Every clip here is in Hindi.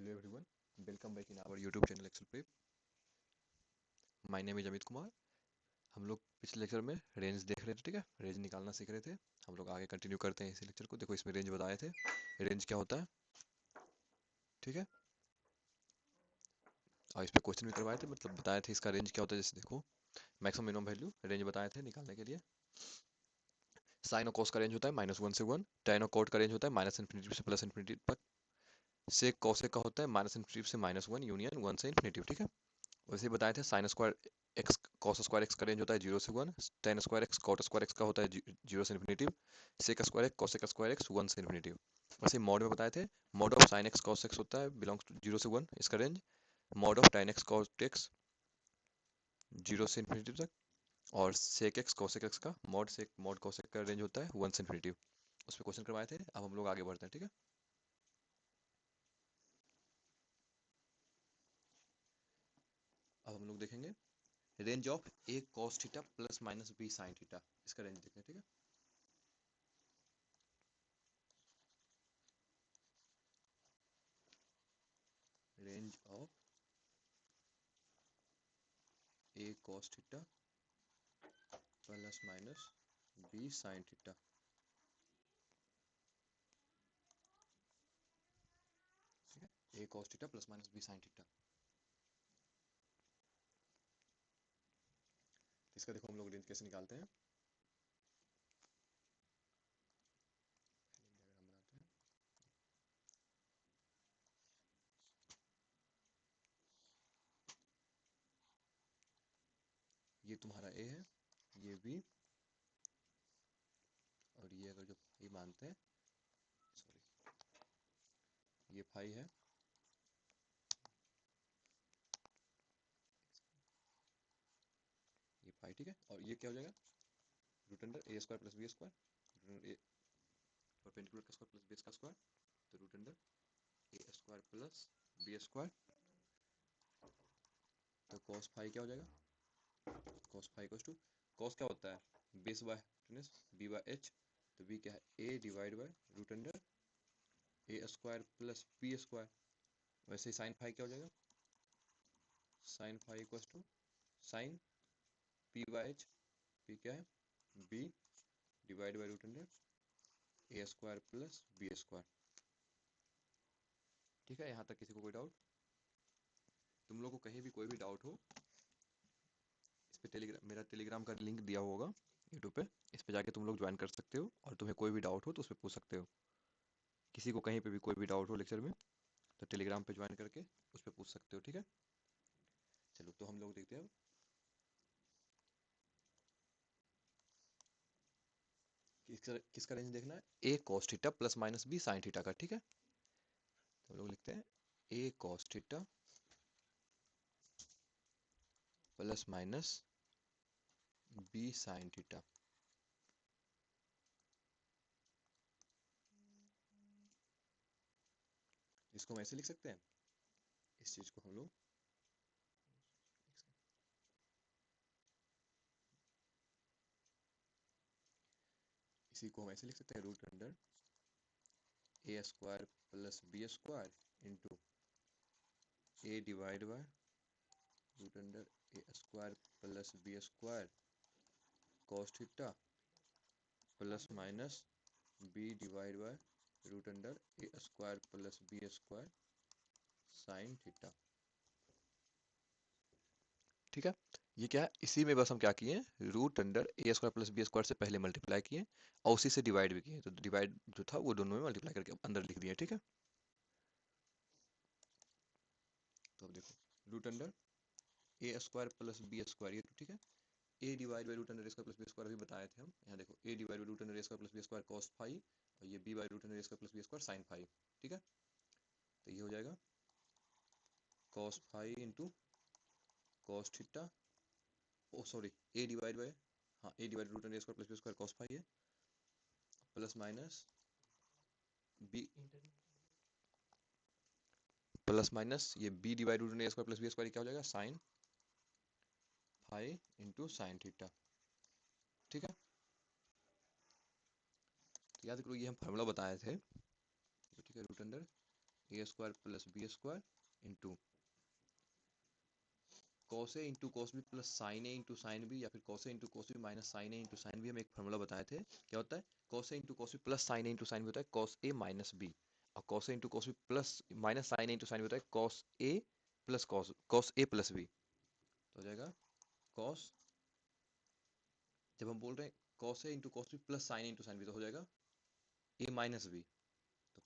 Hello everyone, welcome back in our YouTube channel Excel Prep. My name is Amit Kumar. हम लोग पिछले लेक्चर में रेंज देख रहे थे, ठीक है. रेंज निकालना सीख रहे थे. हम लोग आगे कंटिन्यू करते हैं इसी लेक्चर को. देखो इसमें रेंज बताए थे, रेंज क्या होता है, ठीक है. और इस पे क्वेश्चन भी करवाए थे, मतलब बताए थे इसका रेंज क्या होता है. जैसे देखो मैक्सिमम मिनिमम वैल्यू रेंज बताए थे निकालने के लिए. साइन और कॉस का रेंज होता है -1 से 1. टैन और कॉट का रेंज होता है -इन्फिनिटी से +इन्फिनिटी तक. सेक कॉसेक का होता है -इन्फिनिटी से -1 यूनियन 1 से इन्फिनिटी, ठीक है. वैसे ही बताए थे sine square x cos square x का रेंज होता है 0 से 1. Tan square x cot square x का होता है 0 से infinity. Sec square x cosec square x 1 से इन्फिनिटी. वैसे मॉड में बताए थे mod of sine x cos x होता है बिलोंग्स टू 0 से 1 इसका range. Mod of tan x cot x 0 से इन्फिनिटी तक. और सेक एक्स कॉसेक एक्स का मॉड कॉसेक का रेंज होता है 1 से इन्फिनिटी. उस पर क्वेश्चन करवाए थे. अब हम लोग आगे बढ़ते हैं, ठीक है. अब हम लोग देखेंगे range of A cos theta plus minus B sine theta. इसका रेंज देखें, ठीक है. Range of A cos theta plus minus B sine theta. ठीक है, ए cos theta plus minus B sine theta. इसका देखो हम लोग रेंज कैसे निकालते हैं. ये तुम्हारा ए है, ये बी, और ये अगर जो ये मानते हैं, सॉरी, ये फाई है, ये फाई, ठीक है. और ये क्या हो जाएगा, root under A square plus B square, root under A perpendicular का स्क्वायर प्लस बी का स्क्वायर, तो रूट अंडर ए स्क्वायर प्लस बी स्क्वायर. तो कॉस फाई क्या हो जाएगा, cos phi equals to, cos क्या होता है base by hypotenuse B by H. तो बी क्या है, ए divide by root under A square plus B square. वैसे ही साइन फाई क्या हो जाएगा, sine phi equals to sine p by h. P क्या है, b divide by root under A square plus B square. ठीक है, यहाँ तक किसी को कोई डाउट. तुम लोग को कहीं भी कोई भी डाउट हो, इस पे मेरा टेलीग्राम का लिंक दिया होगा यूट्यूब पे. इस पे जाके तुम लोग ज्वाइन कर सकते हो, और तुम्हें कोई भी डाउट हो तो उस पर पूछ सकते हो. किसी को कहीं पे भी कोई भी डाउट हो लेक्चर में, तो टेलीग्राम पे ज्वाइन करके उस पर पूछ सकते हो, ठीक है. चलो तो हम लोग देखते हैं किसका रेंज देखना है, ए cos theta plus minus B sine theta का, ठीक है. तो हम लोग लिखते हैं ए cos theta plus minus B sine theta. इसको हम ऐसे लिख सकते हैं, इस चीज को हम लोग इसी को हम ऐसे लिख सकते हैं, root under A square plus B square into a divide by root under A square plus B square cos theta plus minus b divide by root under A square plus B square sine theta. ठीक है, ये क्या है, इसी में बस हम क्या किए, रूट अंडर ए स्क्वायर प्लस बी स्क्वायर से पहले मल्टीप्लाई किए और उसी से डिवाइड भी किए. तो डिवाइड जो था वो दोनों में मल्टीप्लाई करके अंदर लिख दिए, ठीक है. तो अब देखो रूट अंडर ए स्क्वायर प्लस बी स्क्वायर, ये तो ठीक है. ए divide by root under A square plus B square अभी बताए थे हम. यहाँ देखो a divide by root under A square plus B square cos phi, और ये b by root under A square plus B square sine phi, ठीक है. तो ये हो जाएगा cos phi into cos theta, oh sorry, A divide by, हाँ a divide root under A square plus B square cos phi है, plus minus b plus minus ये बी डिवाइड रूट अंडर ए स्क्वायर प्लस बी स्क्वायर क्या हो जाएगा, sine phi into sine theta, ठीक है. तो याद करो ये हम फार्मूला बताए थे, तो ठीक है, रूट अंडर ए square plus B square into cos ए into cos B plus sine ए इंटू साइन बी, या फिर कॉस ए into cos B minus sine ए इंटू साइन बी। हम एक फॉर्मूला बताए थे, क्या होता है, कॉस ए into cos B plus sine ए इंटू साइन बी होता है कॉस ए माइनस बी, और कॉस ए into cos B plus minus sine ए इंटू साइन बी होता है cos a plus cos a plus b. तो हो जाएगा कॉस, जब हम बोल रहे हैं कॉस ए into cos B plus sine ए इंटू साइन बी तो हो जाएगा ए माइनस बी, तो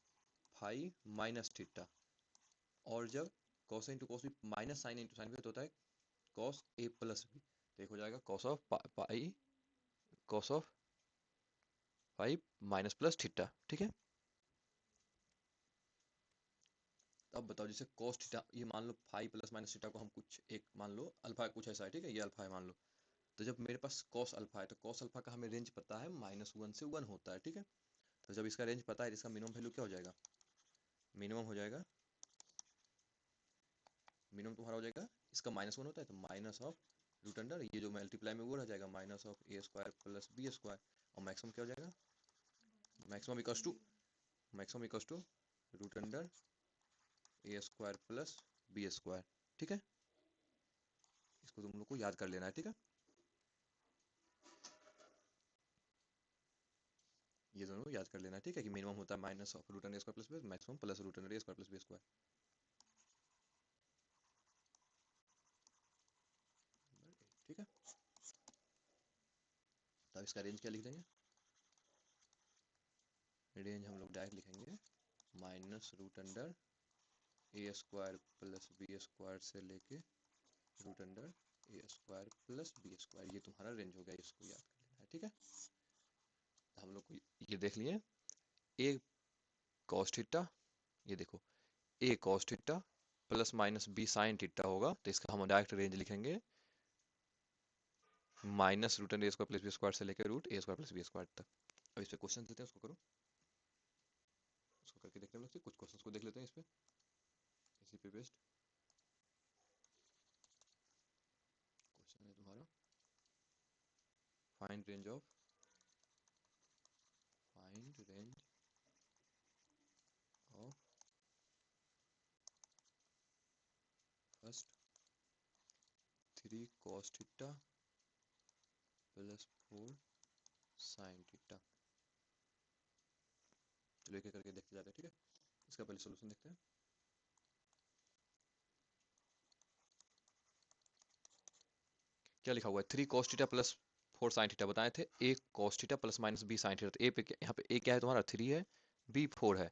फाइव माइनस थीटा। और जब कॉस ए into cos B minus sine ए इंटू साइन बी तो होता है कॉस ए प्लस बी। तो एक हो जाएगा cos of pi, cos of five minus plus theta. ठीक है, तो अब बताओ, जैसे कॉस थीटा, ये मान लो फाइव प्लस माइनस थीटा को हम कुछ एक मान लो अल्फा कुछ ऐसा है, ठीक है, ये अल्फा है मान लो। तो जब मेरे पास कॉस अल्फा है तो कॉस अल्फा का हमें रेंज पता है -1 से 1 होता है, ठीक है। तो जब इसका रेंज पता है, इसका मिनिमम वैल्यू क्या हो जाएगा, मिनिमम हो जाएगा, मिनिमम तुम्हारा हो जाएगा, इसका -1 होता है तो माइनस ऑफ रूट अंडर, ये जो मल्टीप्लाई में वो रह जाएगा minus of a square plus B square, और मैक्सिमम क्या हो जाएगा, maximum equals to, maximum equals to root under A square plus B square. ठीक है, इसको तुम लोग को याद कर लेना है, ठीक है, ये दोनों याद कर लेना है, ठीक है, कि मिनिमम होता है minus of root under A square plus b, maximum plus root under A square plus B square. ठीक है, तो अब इसका रेंज क्या लिख देंगे, रेंज हम लोग डायरेक्ट लिखेंगे माइनस रूट अंडर ए स्क्वायर प्लस बी स्क्वायर से लेके रूट अंडर ए स्क्वायर प्लस बी स्क्वायर, ये तुम्हारा रेंज हो गया, इसको याद कर लेना है, ठीक है। तो हम लोग को ये देख लिए, ए कॉस थीटा, ये देखो a cos theta plus minus B sine theta होगा, तो इसका हम डायरेक्ट रेंज लिखेंगे माइनस रूट अंडर ए स्क्वायर प्लस बी स्क्वायर से लेकर root a square plus B square तक। अब इस पे क्वेश्चन देते हैं, उसको करो, उसको करके देखते हैं, कुछ क्वेश्चंस को देख लेते हैं इस पे, इसी पे बेस्ड क्वेश्चन है तुम्हारा, find range of, find range of first 3 cos theta plus 4 sin theta. चलो एक एक करके देखते जाते हैं, ठीक है। इसका पहले सॉल्यूशन देखते हैं। क्या लिखा हुआ है, 3 cos theta plus 4 sin theta बताए थे, a cos theta plus minus b sin theta. तो a पे यहाँ पे a क्या है तुम्हारा 3 है, b 4 है,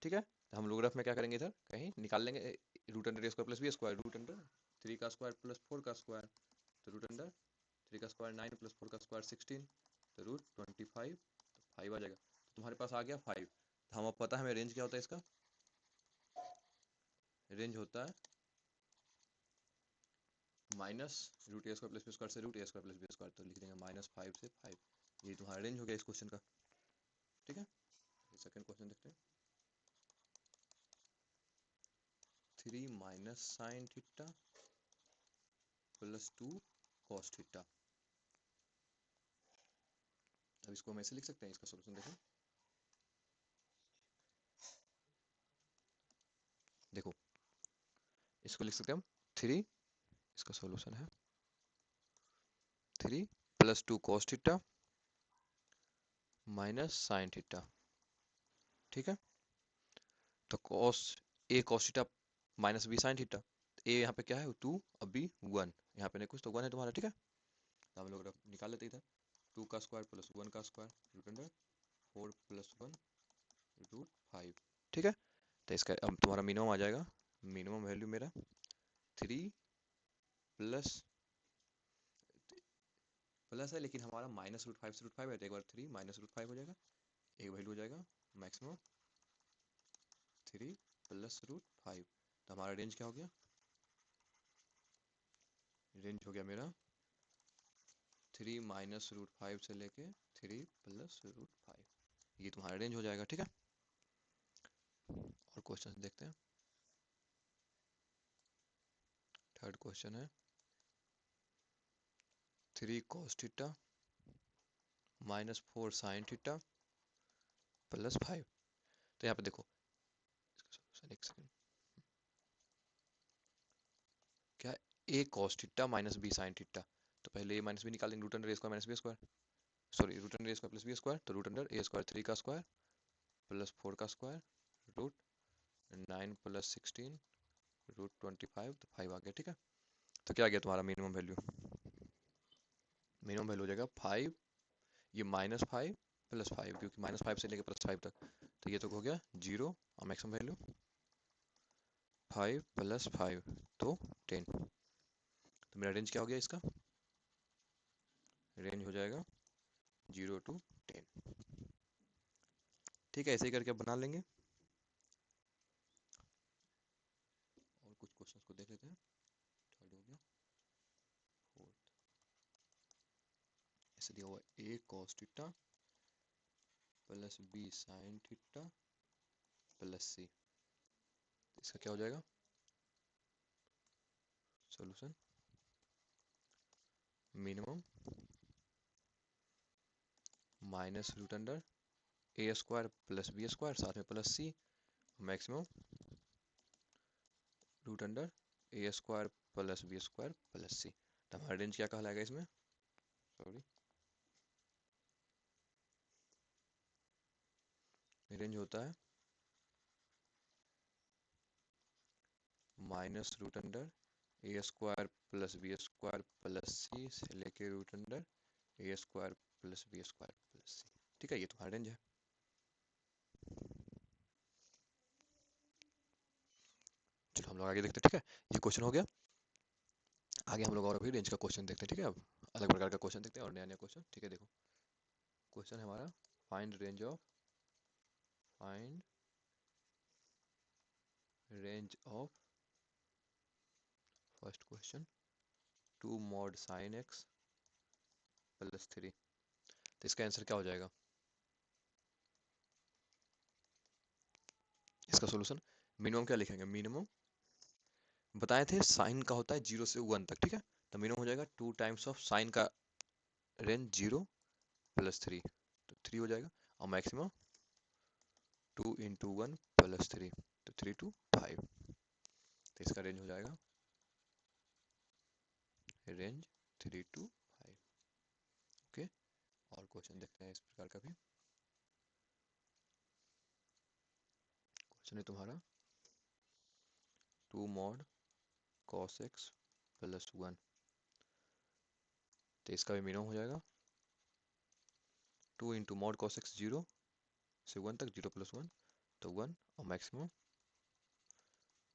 ठीक है। तो हम लोग रफ में क्या करेंगे, इधर कहीं निकाल लेंगे रूट अंडर ए square plus B square, root under 3 का स्क्वायर प्लस 4 का स्क्वायर, तो रूट अंडर 3 का स्क्वायर 9 प्लस 4 का स्क्वायर 16, तो रूट 25, तो 5 आ जाएगा। तो तुम्हारे पास आ गया 5। तो हमें पता है हमें रेंज क्या होता है इसका, रेंज होता है minus root a square plus B square से root a square plus B square, तो लिख देंगे -5 से 5। ये तुम्हारा रेंज हो गया इस क्वेश्चन का, ठीक है। सेकंड क्वेश्चन देखते हैं, 3 minus sine theta plus 2 cos theta. अब इसको हम ऐसे लिख सकते हैं, इसका सॉल्यूशन देखो, देखो इसको लिख सकते हैं हम 3, इसका सॉल्यूशन है 3 plus 2 cos theta minus sine theta, ठीक है। तो cos a cos theta minus B sine theta, a यहाँ पे क्या है 2 और बी 1, यहाँ पे नहीं कुछ तो 1 है तुम्हारा, ठीक है। तो हम लोग निकाल लेते इधर, 2 का स्क्वायर प्लस 1 का square root under 4 plus 1 root 5, ठीक है। तो इसका अब तुम्हारा मिनिमम आ जाएगा, मिनिमम वैल्यू मेरा 3 प्लस प्लस है, लेकिन हमारा -√5 से √5 है, तो एक बार 3 -√5 हो जाएगा, एक वैल्यू हो जाएगा मैक्सिमम 3 प्लस √5। तो हमारा रेंज क्या हो गया, रेंज हो गया मेरा 3 -√5 से लेके 3 प्लस √5, ये तुम्हारा रेंज हो जाएगा, ठीक है। और क्वेश्चन देखते हैं, थर्ड क्वेश्चन है 3 cos theta -4 sin theta plus 5। तो यहाँ पे देखो एक सेकंड, क्या, a cos theta minus B sine theta, तो पहले ए माइनस बी निकालेंगे, रूट अंडर ए square minus b square, sorry root under ए स्क्वायर प्लस बी स्क्वायर, तो रूट अंडर ए स्क्वायर 3 का स्क्वायर प्लस 4 का स्क्वायर रूट 9 प्लस 16 रूट 25, तो 5 आ गया, ठीक है। तो क्या आ गया तुम्हारा मिनिमम वैल्यू, मिनिमम वैल्यू हो जाएगा 5, ये -5 +5, क्योंकि -5 से लेकर +5 तक, तो ये तो हो गया 0, और मैक्सिमम वैल्यू 5 + 5 तो 10, तो मेरा रेंज क्या हो गया इसका, रेंज हो जाएगा 0 to 10, ठीक है। ऐसे ही करके अब बना लेंगे, और कुछ क्वेश्चंस को देख लेते हैं। थर्ड हो गया, फोर्थ ऐसे दिया हुआ a cos theta plus b sin theta plus c, इसका क्या हो जाएगा solution, minimum minus root under ए स्क्वायर प्लस बी स्क्वायर साथ में plus c, maximum root under ए square plus B square plus c, तो हमारा रेंज क्या कहलाएगा इसमें, सॉरी रेंज होता है माइनस रूट अंडर ए square plus B square plus c से लेके रूट अंडर ए square plus B square plus c, ठीक है, ये तुम्हारा रेंज है। चलो हम लोग आगे देखते हैं, ठीक है, ये क्वेश्चन हो गया। आगे हम लोग और भी रेंज का क्वेश्चन देखते हैं, ठीक है, अब अलग प्रकार का क्वेश्चन देखते हैं और नया नया क्वेश्चन, ठीक है। देखो क्वेश्चन है हमारा, find range of first question 2 mod sin x plus 3, तो इसका आंसर क्या हो जाएगा, इसका सोल्यूशन, मिनिमम क्या लिखेंगे, मिनिमम बताए थे साइन का होता है 0 से 1 तक, ठीक है, तो मिनिमम हो जाएगा 2 टाइम्स ऑफ साइन का रेंज 0 प्लस 3, तो 3 हो जाएगा, और मैक्सिमम 2 इंटू 1 प्लस 3, तो 3 to 5, तो इसका रेंज हो जाएगा रेंज 3 to 5, ओके। और क्वेश्चन देखते हैं इस प्रकार का भी, क्वेश्चन है तुम्हारा 2 mod cos x प्लस 1, तो इसका भी मिनिमम हो जाएगा 2 इंटू मॉड cos x 0 से 1 तक, 0 प्लस 1 तो 1, और मैक्सिमम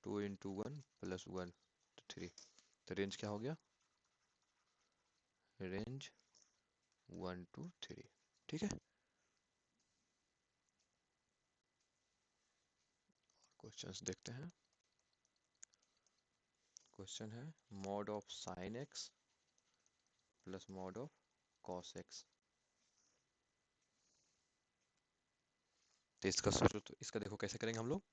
2 इंटू 1 प्लस 1 तो 3, तो रेंज क्या हो गया, रेंज 1 to 3, ठीक है। क्वेश्चंस देखते हैं, क्वेश्चन है mod of sine x plus mod of cos x, तो इसका सोचो, तो इसका देखो कैसे करेंगे हम लोग,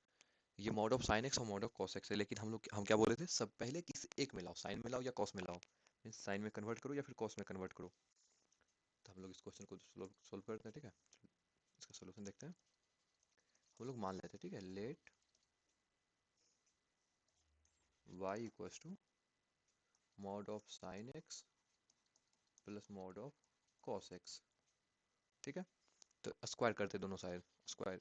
ये मॉड ऑफ साइन एक्स और मॉड ऑफ कॉस एक्स है, लेकिन हम क्या बोल रहे थे, सब पहले किसी एक में लाओ, साइन में लाओ या कॉस में लाओ, मीन्स साइन में कन्वर्ट करो या फिर कॉस में कन्वर्ट करो, तो हम लोग इस क्वेश्चन को सोल्व करते हैं, ठीक है। इसका सोल्यूशन देखते हैं, हम लोग मान लेते हैं, ठीक है, let y equals to mod of sine x plus mod of cos x, ठीक है, तो स्क्वायर करते दोनों साइड, स्क्वायर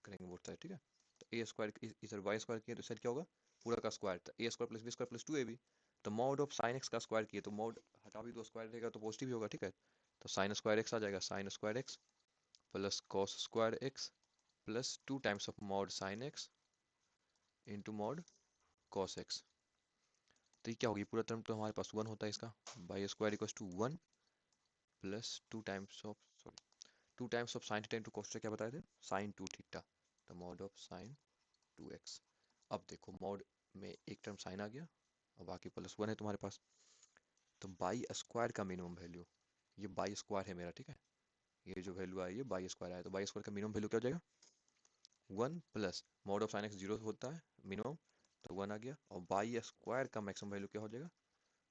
करेंगे बोथ साइड, ठीक है, तो ए स्क्वायर इधर वाई स्क्वायर किया तो इस साइड क्या होगा, पूरा का स्क्वायर, तो ए square plus B square plus 2ab, तो मॉड ऑफ साइन एक्स का स्क्वायर किए तो मॉड हटा भी दो, स्क्वायर रहेगा तो पॉजिटिव ही होगा, ठीक है, तो साइन स्क्वायर एक्स आ जाएगा, sign square x plus cos square x plus 2 times of mod sine x into mod cos x, तो ये क्या होगी, पूरा टर्म तो हमारे पास 1 होता है इसका, y square equals to 1 plus 2 times of sine theta into cos theta, क्या बताए थे, साइन 2 थीटा, तो मॉड ऑफ साइन 2x, अब देखो मॉड में एक टर्म साइन आ गया और बाकी प्लस 1 है तुम्हारे पास, तो बाई स्क्वायर का मिनिमम वैल्यू, ये बाई स्क्वायर है मेरा, ठीक है, ये जो वैल्यू आई है बाई स्क्वायर आया, तो बाई स्क्वायर का मिनिमम वैल्यू क्या हो जाएगा, 1 plus mod of sine x 0 होता है मिनिमम, तो 1 आ गया, और बाई स्क्वायर का मैक्सिमम वैल्यू क्या हो जाएगा,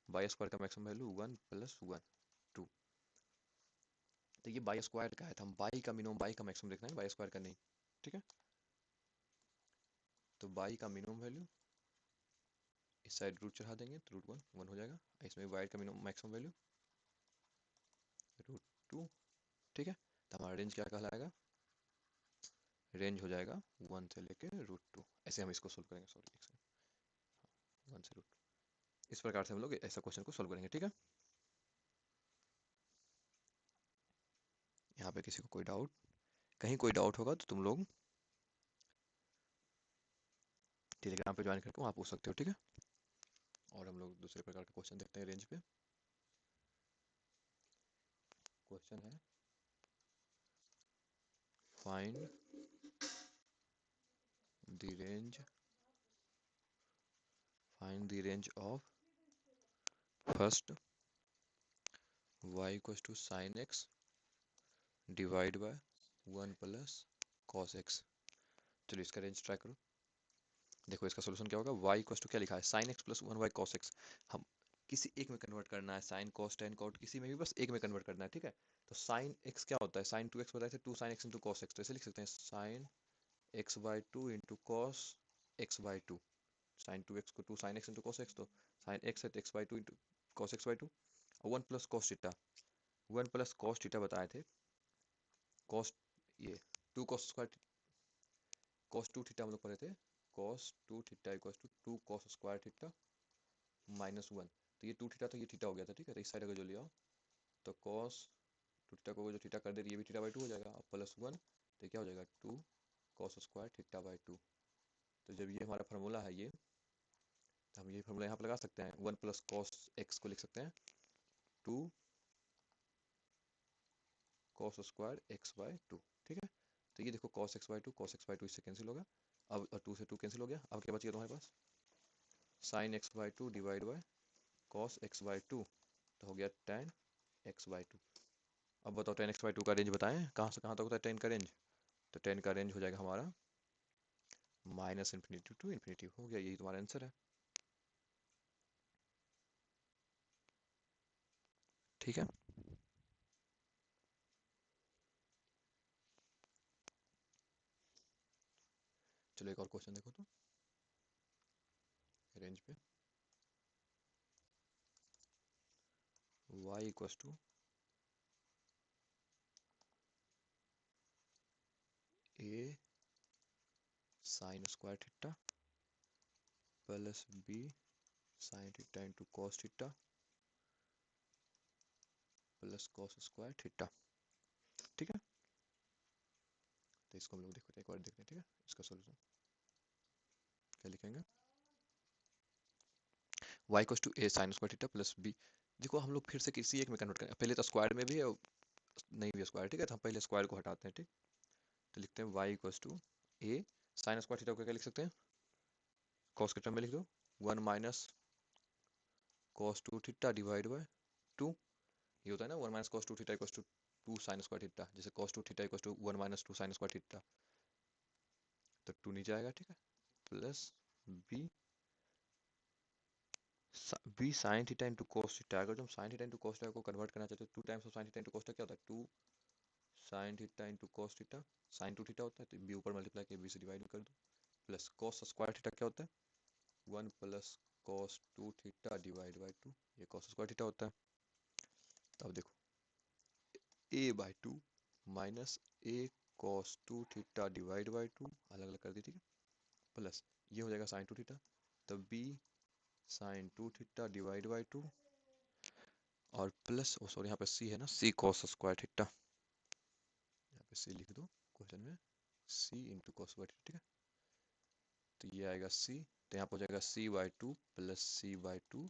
बाई स्क्वायर का मैक्सिमम वैल्यू 1 प्लस 1 2, तो ये बाई स्क्वायर का है, तो हम बाई का मिनिमम बाई का मैक्सिमम देखना है, बाई स्क्वायर का नहीं, ठीक है। तो y का मिनिमम वैल्यू इस साइड रूट चढ़ा देंगे तो रूट वन हो जाएगा। इसमें y का minimum maximum value root two. ठीक है, तो हमारा रेंज क्या कहलाएगा, रेंज हो जाएगा 1 से लेके रूट टू। ऐसे हम इसको सोल्व करेंगे, सॉरी 1 से रूट, इस प्रकार से हम लोग ऐसा क्वेश्चन को सोल्व करेंगे। ठीक है, यहाँ पे किसी को कोई डाउट, कहीं कोई डाउट होगा तो तुम लोग टेलीग्राम पे ज्वाइन करके वहाँ पूछ सकते हो। ठीक है, और हम लोग दूसरे प्रकार का क्वेश्चन देखते हैं रेंज पे। क्वेश्चन है find the range of first y equals to sine x divide by 1 plus cos x. चलिए इसका रेंज ट्राई करो। देखो इसका सोल्यूशन क्या होगा, y इक्वल्स टू क्या लिखा है, sign x plus 1 by cos x. हम किसी एक में कन्वर्ट करना है, साइन कॉस टेन कॉट किसी में भी बस एक में कन्वर्ट करना है। ठीक है, तो साइन एक्स क्या होता है, साइन टू एक्स बताए थे, two sine x into cos x. तो ऐसे लिख सकते हैं sine x by two into cos x by two. Sine two x को two sine x into cos x, तो साइन एक्स है तो x by two into cos x by two. और 1 plus cos theta, 1 plus cos theta बताए थे, कॉस ये two cos square, cos two theta हम लोग पढ़े थे, cos two theta equals to two cos square theta minus 1। तो ये टू थीटा तो ये थीटा हो गया था। ठीक है, तो इस साइड अगर जो लिया तो कॉस टू थीटा को जो थीटा कर दे, ये भी थीटा बाई टू हो जाएगा, और प्लस 1 तो क्या हो जाएगा, two cos square theta by two. तो जब ये हमारा फार्मूला है ये, तो हम ये फार्मूला यहाँ पर लगा सकते हैं, 1 प्लस कॉस एक्स को लिख सकते हैं two cos square x by two. ठीक है, तो ये देखो cos x by two, cos x by two इससे कैंसिल होगा, अब टू से टू कैंसिल हो गया। अब क्या बच गया तुम्हारे पास, sine x by two divide by cos x by two, तो हो गया टेन एक्स बाई टू। अब बताओ टेन एक्स बाई टू का रेंज बताएं, कहाँ से कहाँ तक होता है टेन का रेंज, तो टेन का रेंज हो जाएगा हमारा माइनस इन्फिनिटी टू इन्फिनिटी। हो गया, यही तुम्हारा आंसर है। ठीक है, चलो एक और क्वेश्चन देखो तो रेंज पे, y equals to a sine square theta plus b sine theta into cos theta plus cos square theta. ठीक है, तो इसको हम लोग देखो एक बार देखते हैं। ठीक है, इसका सोल्यूशन क्या लिखेंगे, y equals to a sine square theta plus b। देखो हम लोग फिर से किसी एक में कन्वर्ट करेंगे, पहले तो स्क्वायर में भी है नहीं भी स्क्वायर। ठीक है, तो हम पहले स्क्वायर को हटाते हैं। ठीक, तो लिखते हैं y equals to a sine square theta को क्या लिख सकते हैं, कॉस के टर्म में लिख दो, 1 minus cos two theta divide by two. ये होता है ना 1 minus cos two theta equals to two sine square theta, जैसे cos two theta equals to 1 minus two sine square theta, तो टू नीचे आएगा। ठीक है, plus b b sine theta into cos theta. अगर तुम sine theta into cos theta को कन्वर्ट करना चाहते हो, two times of sine theta into cos theta क्या होता है, two sine theta into cos theta, sine two theta होता है तो बी ऊपर मल्टीप्लाई के बी से डिवाइड कर दो, प्लस कॉस स्क्वायर थीटा क्या होता है, 1 plus cos two theta divide by two, ये कॉस स्क्वायर थीटा होता है। तो अब देखो a by two minus a cos two theta divide by two, अलग अलग कर दी। ठीक है, प्लस ये हो जाएगा साइन टू थीटा, तो b sign two theta divide by two, और प्लस ओ सॉरी यहाँ पे c है ना, c कॉस स्क्वायर थीटा, यहाँ पे c लिख दो क्वेश्चन में, c into cos square theta. ठीक है, तो ये आएगा c, तो यहाँ पर हो जाएगा c by two plus c by two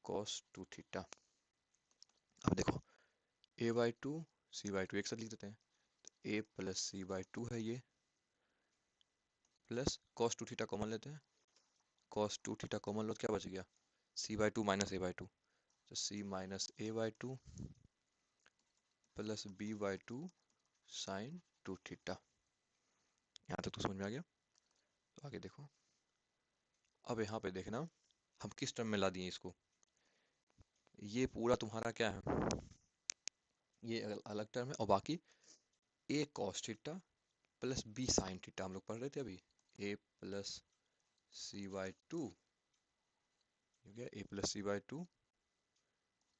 cos two theta. अब देखो a by two c by two एक साथ लिख देते हैं, तो a plus c by two है ये, plus cos two theta common लेते हैं, कॉस टू थीटा कॉमन लो, क्या बच गया, c by two minus a by two, तो c minus a by two plus b by two sine two theta. यहाँ तक तो समझ में आ गया, तो आगे देखो। अब यहाँ पे देखना हम किस टर्म में ला दिए इसको, ये पूरा तुम्हारा क्या है, ये अलग टर्म है, और बाकी a cos theta plus b sine theta हम लोग पढ़ रहे थे अभी, a plus c by two, ठीक है, a plus c by two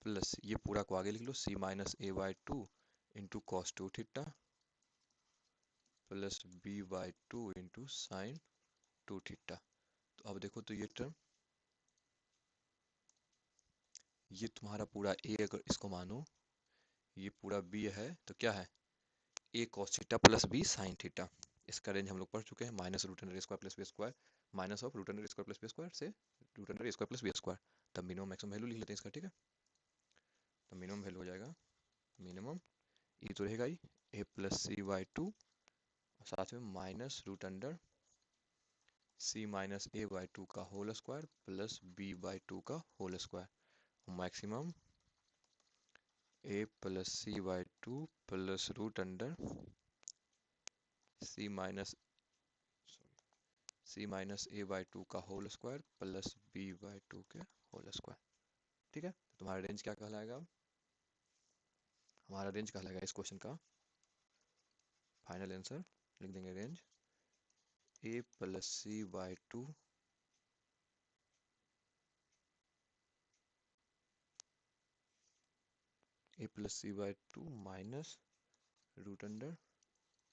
plus ये पूरा को आगे लिख लो, c minus a by two into cos two theta plus b by two into sine two theta. तो अब देखो तो ये टर्म, ये तुम्हारा पूरा ए अगर इसको मानो, ये पूरा बी है तो क्या है, ए cos theta plus b sine theta. इसका रेंज हम लोग पढ़ चुके हैं, minus root under A square plus B square, minus of root under A square plus B square से रूट अंडर ए स्क्वायर प्लस बी स्क्वायर। तब मिनिमम मैक्सिमम वैल्यू लिख लेते हैं इसका, ठीक है। तो मिनिमम वैल्यू हो जाएगा, मिनिमम ये तो रहेगा ही a plus c by two, साथ में minus root under c minus a by two का whole square plus b by two का whole square. Maximum a plus c by two plus root under c minus a by two का whole square plus b by two के होल स्क्वायर, ठीक है। तो तुम्हारा रेंज क्या कहलाएगा, हमारा रेंज कहलाएगा इस क्वेश्चन का फाइनल आंसर लिख देंगे, range a plus c by two a plus c by two minus root under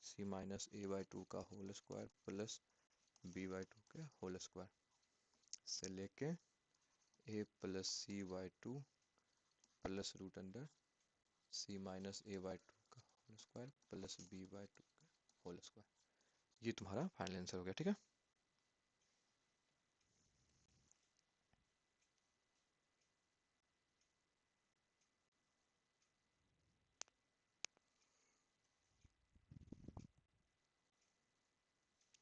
c minus a by two का whole square plus b by two के होल स्क्वायर से लेके a plus c by two plus root under c minus a by two का whole square plus b by two का होल स्क्वायर। ये तुम्हारा फाइनल आंसर हो गया, ठीक है।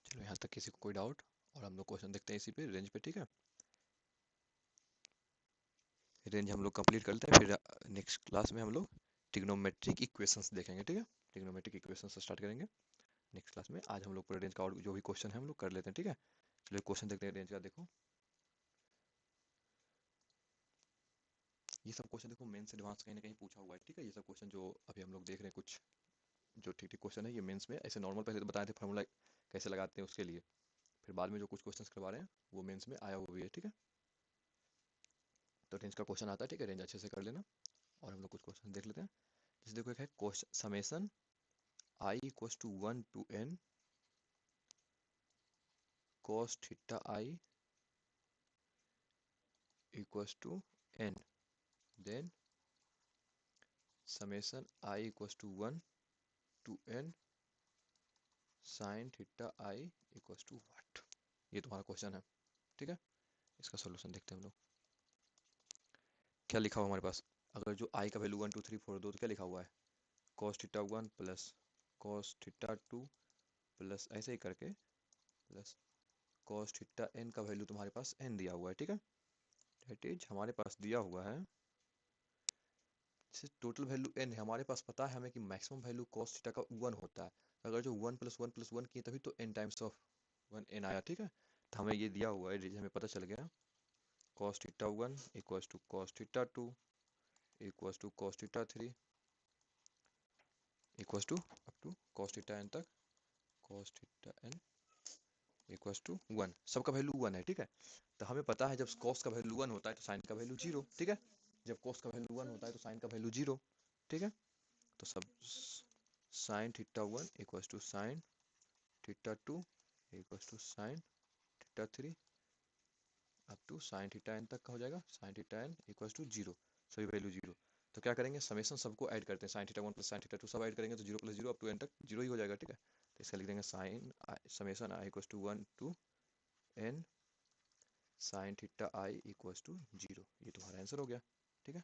चलो यहाँ तक किसी को कोई डाउट, और हम लोग क्वेश्चन देखते हैं इसी पे रेंज पे, ठीक है। रेंज हम लोग कंप्लीट करते हैं, फिर नेक्स्ट क्लास में हम लोग ट्रिग्नोमेट्रिक इक्वेशंस देखेंगे, ठीक है। ट्रिग्नोमेट्रिक इक्वेशंस स्टार्ट करेंगे नेक्स्ट क्लास में। आज हम लोग पूरे रेंज का और जो भी क्वेश्चन है हम लोग कर लेते हैं, ठीक है। चलिए क्वेश्चन देखते हैं रेंज का। देखो ये सब क्वेश्चन देखो मेंस एडवांस कहीं ना कहीं पूछा हुआ है, ठीक है। ये सब क्वेश्चन जो अभी हम लोग देख रहे हैं, कुछ जो ठीक ठीक क्वेश्चन है ये मेंस में, ऐसे नॉर्मल पहले तो बताए थे फार्मूला कैसे लगाते हैं उसके लिए, फिर बाद में जो कुछ क्वेश्चन करवा रहे हैं वो मेंस में आया हुआ भी है, ठीक है। तो रेंज का क्वेश्चन आता है, ठीक है, रेंज अच्छे से कर लेना। और हम लोग कुछ क्वेश्चन देख लेते हैं। जैसे देखो एक है question summation i equals to 1 to n cos theta i equals to n, then summation i equals to 1 to n sin theta i equals to what. ये तुम्हारा क्वेश्चन है, ठीक है। इसका सॉल्यूशन देखते हैं हम लोग। क्या लिखा हुआ हमारे पास, अगर जो आई का वैल्यू 1 2 3 4 दो तो क्या लिखा हुआ है, cos theta 1 plus cos theta 2 plus ऐसे ही करके प्लस cos थीटा n का वैल्यू तुम्हारे पास n दिया हुआ है, ठीक है। दैट इज हमारे पास दिया हुआ है, जैसे टोटल वैल्यू n है, हमारे पास पता है हमें कि मैक्सिमम वैल्यू cos थीटा का 1 होता है। अगर जो 1 प्लस 1 किए तभी तो n टाइम्स ऑफ 1 n आया, ठीक है। तो हमें ये दिया हुआ है, हमें पता चल गया cos theta 1 equals to cos theta 2 equals to cos theta 3 equals to up to cos theta n तक, cos theta n equals to 1, सबका वैल्यू 1 है, ठीक है। तो हमें पता है जब cos का वैल्यू 1 होता है तो sin का वैल्यू 0, ठीक है। जब cos का वैल्यू 1 होता है तो sin का वैल्यू 0, ठीक है। तो सब sin theta 1 equals to sin theta 2 equals to sin theta 3 up to sin theta n तक का हो जाएगा, sin theta n equals to 0, सभी वैल्यू 0। तो क्या करेंगे, समेशन सबको ऐड करते हैं, sin theta 1 plus sin theta 2 सब ऐड करेंगे तो 0 प्लस 0 अप टू n तक 0 ही हो जाएगा, ठीक है। तो इसका लिख देंगे sin summation i equals to 1 to n sin theta i equals to 0। ये तुम्हारा आंसर हो गया, ठीक है।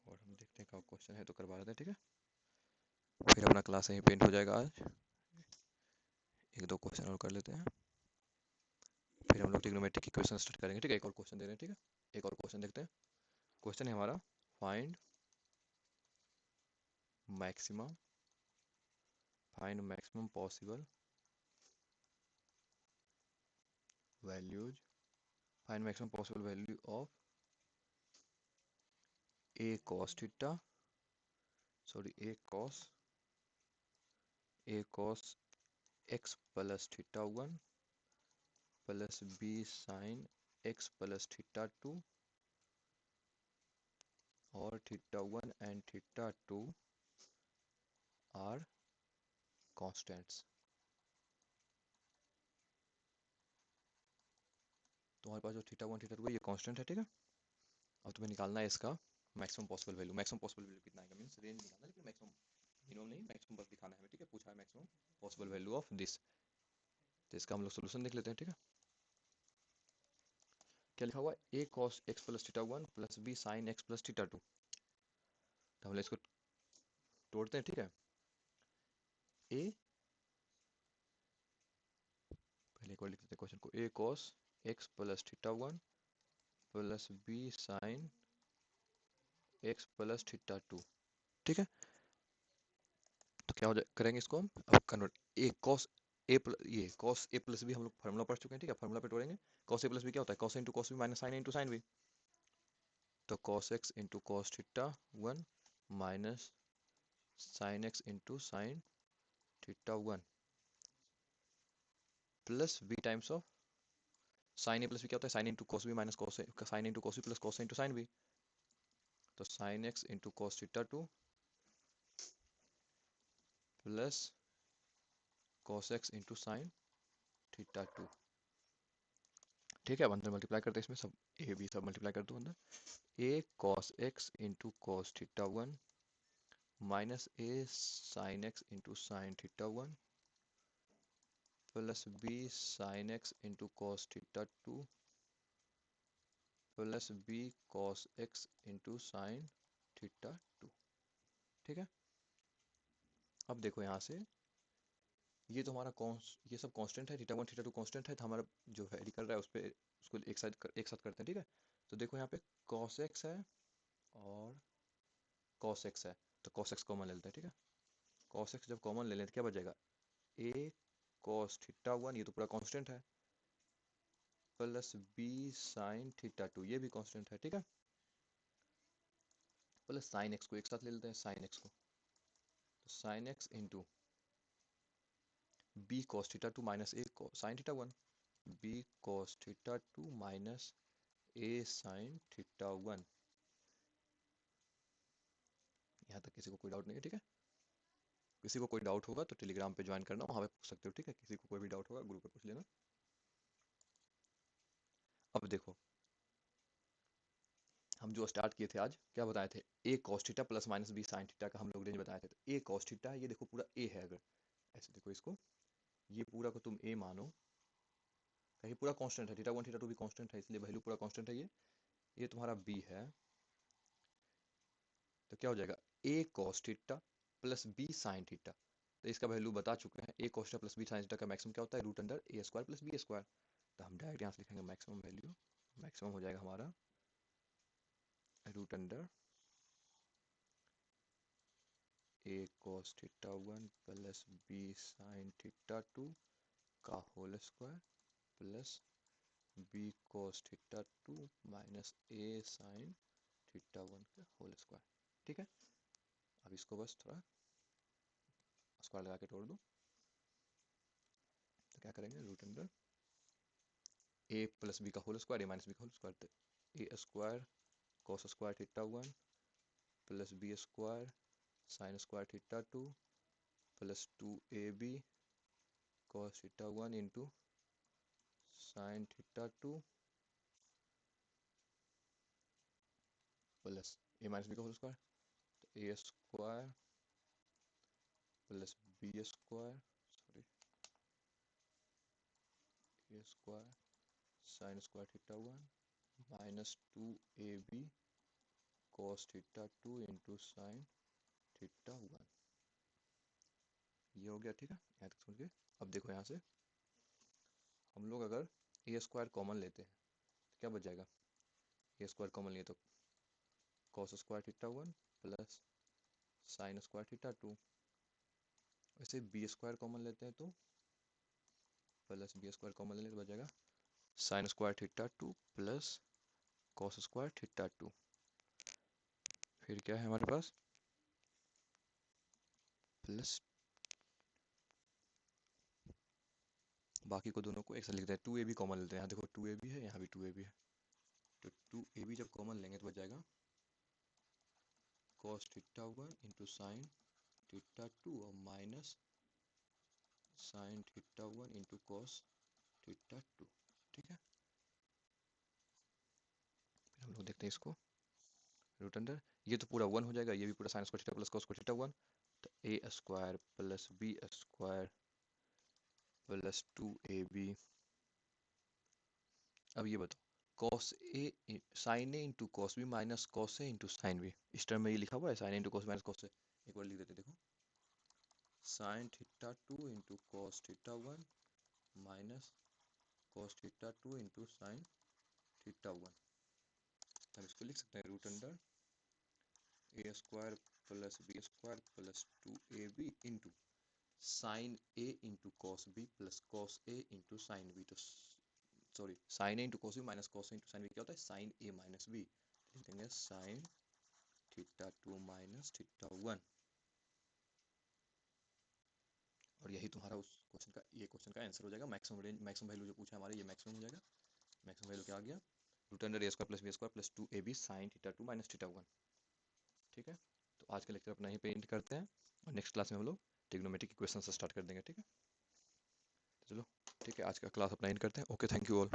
और हम देखते हैं क्या क्वेश्चन है तो करवा लेते हैं, ठीक है। फिर अपना क्लास यहीं पेंट हो जाएगा आज। एक दो क्वेश्चन और कर लेते हैं, फिर हम लोग ट्रिग्नोमेट्रिक इक्वेशन स्टार्ट करेंगे, ठीक है। एक और क्वेश्चन दे रहे हैं, ठीक है। एक और क्वेश्चन देखते हैं। क्वेश्चन है हमारा find maximum possible values, find maximum possible value of A cos theta, sorry a cos x plus theta 1 plus b sine x plus theta 2 और theta 1 and theta 2 are constants. तो हमारे पास जो थीटा 1 थीटा 2 है ये कांस्टेंट है, ठीक है। अब तुम्हें निकालना है इसका maximum possible value. Maximum possible value कितना आएगा, मींस रेंज निकालना है, लेकिन मैक्सिमम मिनिमम नहीं, मैक्सिमम बस दिखाना है हमें, ठीक है। पूछा है maximum possible value of this, तो इसका हम लोग सोल्यूशन देख लेते हैं, ठीक है। क्या लिखा हुआ है, ए cos x plus theta 1 plus b sine x plus theta 2। तो हम लोग इसको तोड़ते हैं, ठीक है। ए, पहले एक बार लिख लेते हैं क्वेश्चन को, a cos x plus theta 1 plus b sine x plus theta 2, ठीक है। तो क्या हो जाए, करेंगे इसको हम अब convert, A cos a plus, ये कॉस ए प्लस बी हम लोग फार्मूला पढ़ चुके हैं, ठीक है। फार्मूला पे तोड़ेंगे, कॉस ए प्लस बी क्या होता है, cos into cos B minus sine into sine B. तो cos x into cos theta 1 minus sine x into sine theta 1 plus b times of sine a plus b क्या होता है, sine into cos B minus cos, sine into cos B plus cos into sine B. तो sine x into cos theta 2 plus cos x into sine theta 2, ठीक है। अब अंदर मल्टीप्लाई करते हैं, इसमें सब ए बी सब मल्टीप्लाई कर दो अंदर। A cos x into cos theta 1 minus a sine x into sine theta 1 plus b sine x into cos theta 2 plus b cos x into sine theta 2, ठीक है। अब देखो यहाँ से, ये तो हमारा ये सब कांस्टेंट है, थीटा 1 थीटा 2 कांस्टेंट है, तो हमारा जो वेरी कर रहा है उस पर उसको एक साथ करते हैं, ठीक है। तो देखो यहाँ पे cos x है और cos x है, तो cos x कॉमन ले लेते हैं, ठीक है। cos x जब कॉमन ले लें तो क्या बचेगा, a cos थीटा 1, ये तो पूरा कांस्टेंट है, प्लस b sin थीटा 2, ये भी कांस्टेंट है, ठीक है। प्लस sin x को एक साथ ले लेते हैं, sin x को, तो sin x into b cos theta 2 minus a sin theta 1, b cos theta 2 minus a sin theta 1। यहाँ तक किसी को कोई डाउट नहीं है, ठीक है। किसी को कोई डाउट होगा तो टेलीग्राम पे ज्वाइन करना, वहाँ पे पूछ सकते हो, ठीक है। किसी को कोई भी डाउट होगा ग्रुप पे पूछ लेना। अब देखो, हम जो स्टार्ट किए थे आज, क्या बताए थे, a cos theta plus minus B sine theta का हम लोग रेंज बताए थे। तो ए कॉस थीटा, ये देखो पूरा ए है, अगर ऐसे देखो इसको, ये पूरा को तुम ए मानो, कहीं पूरा कांस्टेंट है, थीटा 1 थीटा 2 भी कांस्टेंट है, इसलिए वैल्यू पूरा कांस्टेंट है। ये तुम्हारा बी है, तो क्या हो जाएगा, a cos theta plus b sine theta. तो इसका वैल्यू बता चुके हैं, ए cos theta plus b sine theta का मैक्सिमम क्या होता है, रूट अंडर ए स्क्वायर प्लस बी स्क्वायर। तो हम डायरेक्ट यहाँ से लिखेंगे मैक्सिमम वैल्यू, मैक्सिमम हो जाएगा हमारा root under a cos theta 1 plus b sine theta 2 का whole square plus b cos theta 2 minus a sine theta 1 का होल स्क्वायर, ठीक है। अब इसको बस थोड़ा स्क्वायर लगा के तोड़ दो, तो क्या करेंगे, root under a plus B का whole square, a minus b का होल स्क्वायर, तो ए square cos square theta 1 plus B square sine square theta 2 plus 2ab cos theta 1 into sine theta 2 plus a minus b का होल स्क्वायर, तो ए square plus B square, sorry, a square sine square theta 1 minus 2ab cos theta 2 into sine theta 1, ये हो गया, ठीक है। यहाँ तक समझ गए। अब देखो यहाँ से हम लोग अगर ए स्क्वायर कॉमन लेते हैं तो क्या बच जाएगा, ए स्क्वायर कॉमन लिए तो cos square theta 1 plus sign square theta 2, वैसे बी स्क्वायर कॉमन लेते हैं तो प्लस बी स्क्वायर कॉमन लेने तो बच जाएगा sign square theta 2 plus cos square theta 2। फिर क्या है हमारे पास प्लस, बाकी को दोनों को एक साथ लिखते हैं, 2ab कॉमन लेते हैं, यहाँ देखो 2ab है, यहाँ भी 2ab है, तो 2ab जब कॉमन लेंगे तो बच जाएगा cos theta 1 into sine theta 2 और minus sine theta 1 into cos theta 2। ठीक है, फिर हम लोग देखते हैं इसको, रूट अंडर ये तो पूरा 1 हो जाएगा, ये भी पूरा sine square theta plus cos square theta 1, तो ए square plus B square plus 2ab। अब ये बताओ cos A sine A into cos B minus cos A into sine B, इस टर्म में ये लिखा हुआ है sine into cos minus cos A, एक बार लिख देते हैं, देखो sine theta 2 into cos theta 1 minus cos theta 2 into sine theta 1, हम इसको लिख सकते हैं रूट अंडर ए square plus B square plus 2ab into sine ए into cos B plus cos ए इंटू साइन बी, तो सॉरी साइन ए into cos B minus cos ए इंटू साइन बी क्या होता है साइन ए माइनस बी, लिख देंगे साइन थीटा 2 माइनस थीटा 1, और यही तुम्हारा उस क्वेश्चन का, ये क्वेश्चन का आंसर हो जाएगा। मैक्सिमम रेंज, मैक्सिमम वैल्यू जो पूछा हमारे, ये मैक्सिमम हो जाएगा। मैक्सिमम वैल्यू क्या आ गया, रूट अंडर ए square plus B square plus 2ab sine theta 2 minus theta 1। ठीक है, तो आज का लेक्चर अपना ही पेंट करते हैं, और नेक्स्ट क्लास में हम लोग ट्रिग्नोमेट्रिक इक्वेशन से स्टार्ट कर देंगे। ठीक है, चलो ठीक है, आज का क्लास अपना इन करते हैं। Okay, thank you all.